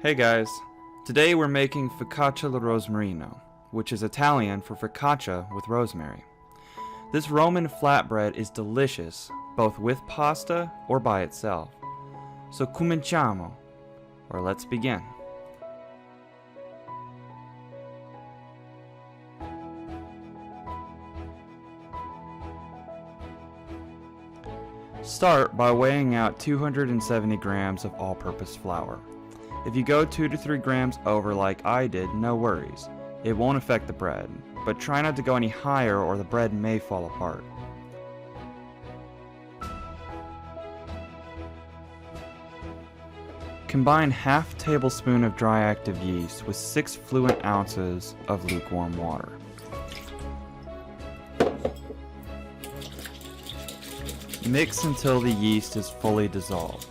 Hey guys, today we're making Focaccia al rosmarino, which is Italian for focaccia with rosemary. This Roman flatbread is delicious, both with pasta or by itself. So cominciamo, or let's begin. Start by weighing out 270 grams of all-purpose flour. If you go 2 to 3 grams over like I did, no worries. It won't affect the bread, but try not to go any higher or the bread may fall apart. Combine half tablespoon of dry active yeast with 6 fluent ounces of lukewarm water. Mix until the yeast is fully dissolved.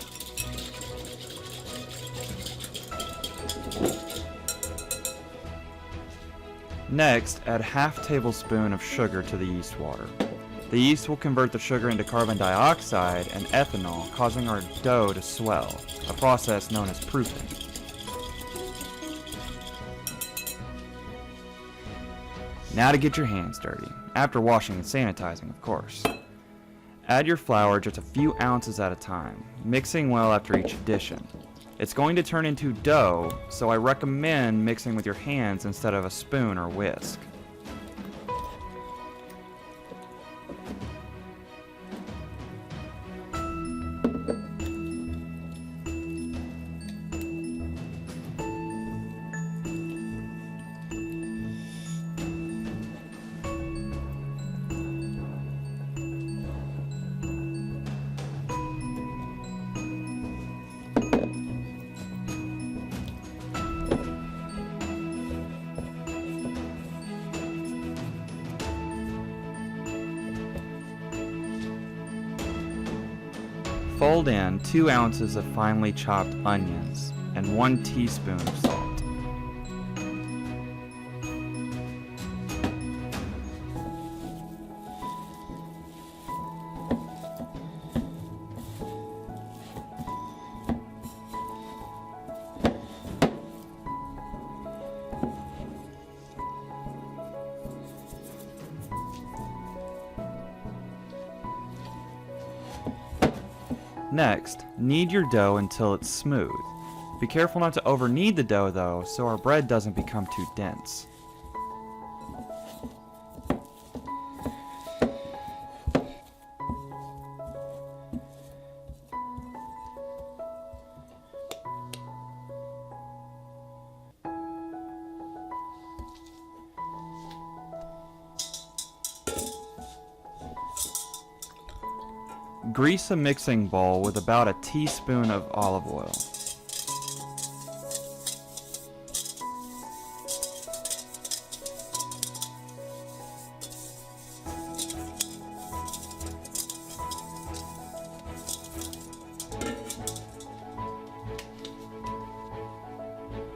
Next, add half tablespoon of sugar to the yeast water. The yeast will convert the sugar into carbon dioxide and ethanol, causing our dough to swell, a process known as proofing. Now to get your hands dirty, after washing and sanitizing, of course. Add your flour just a few ounces at a time, mixing well after each addition. It's going to turn into dough, so I recommend mixing with your hands instead of a spoon or whisk. Fold in 2 ounces of finely chopped onions and 1 teaspoon of salt. Next, knead your dough until it's smooth. Be careful not to over-knead the dough though, so our bread doesn't become too dense. Grease a mixing bowl with about a teaspoon of olive oil.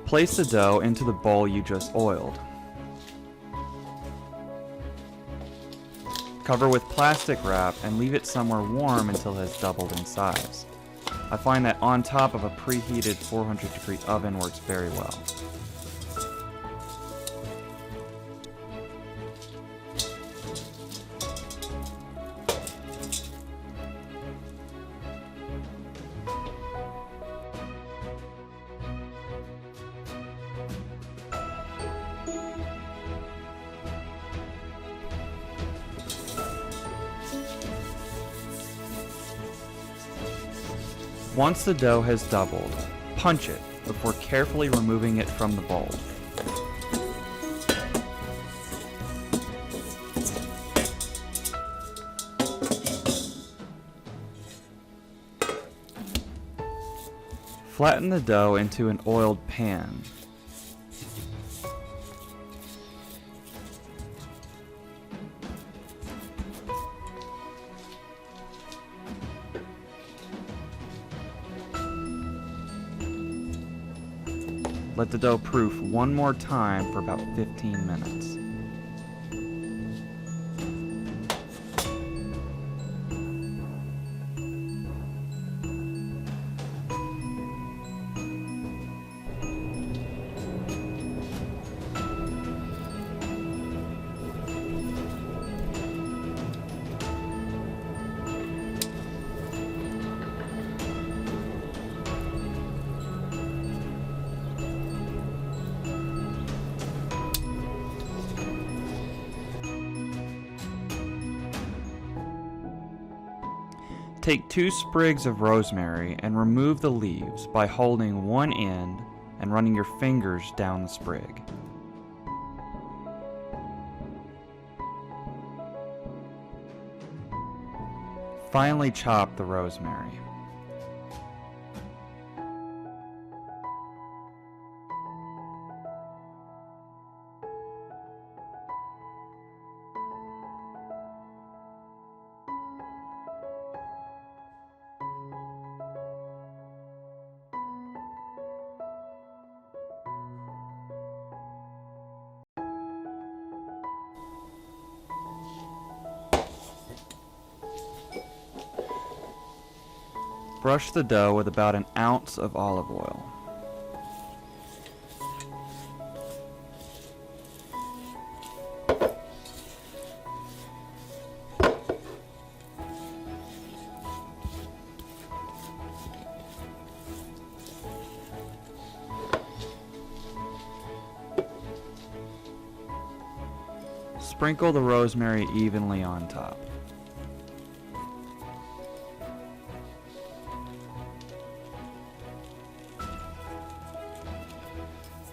Place the dough into the bowl you just oiled. Cover with plastic wrap and leave it somewhere warm until it has doubled in size. I find that on top of a preheated 400-degree oven works very well. Once the dough has doubled, punch it before carefully removing it from the bowl. Flatten the dough into an oiled pan. Let the dough proof one more time for about 15 minutes. Take 2 sprigs of rosemary and remove the leaves by holding one end and running your fingers down the sprig. Finely chop the rosemary. Brush the dough with about an ounce of olive oil. Sprinkle the rosemary evenly on top.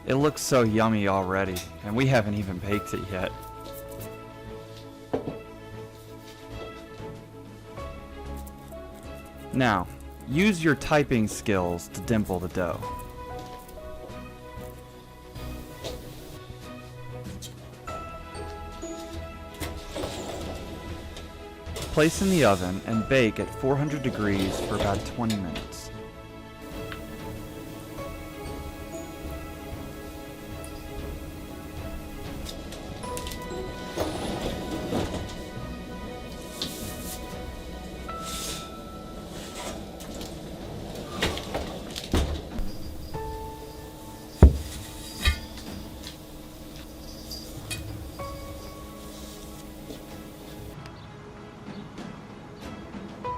It looks so yummy already, and we haven't even baked it yet. Now, use your typing skills to dimple the dough. Place in the oven and bake at 400 degrees for about 20 minutes.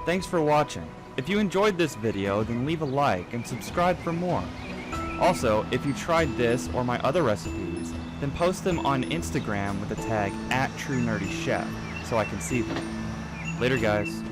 Thanks for watching. If you enjoyed this video, then leave a like and subscribe for more. Also, if you tried this or my other recipes, then post them on Instagram with the tag @TrueNerdyChef so I can see them. Later, guys.